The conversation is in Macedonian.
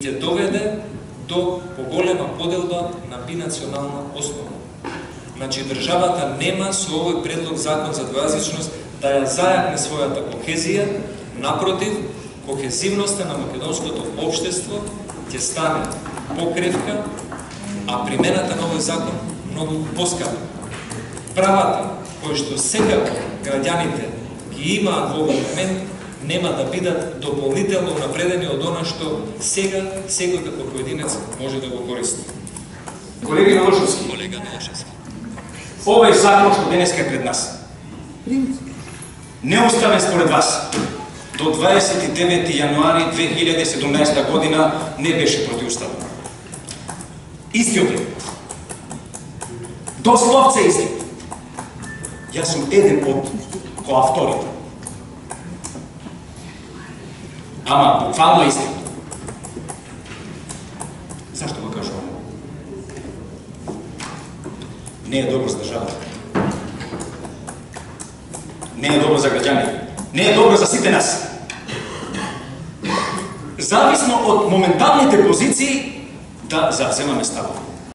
ќе доведе до поголема поделба на бинационална основа. Значи, државата нема со овој предлог закон за двојазичност да ја зајакне својата кохезија, напротив, кохезивноста на македонското општество ќе стане покревка, а примената на овој закон многу поскапа. Правата кои што сега граѓаните ги имаат во овој момент нема да бидат дополнително напредени од она што сега секој како поединец може да го користи. Колега Милошевски, овој закон што денеска е пред нас, неуставен според вас, до 29 јануари 2017 година не беше протиуставен. Истиот е. Дословце истиот. Јас сум еден од коавторите. Ама буквално истиот. Зашто го кажувам? Не е добро за државата. Не е добро за граѓаните. Не е добро за сите нас. Зависно од моменталните позиции да завземаме ставот.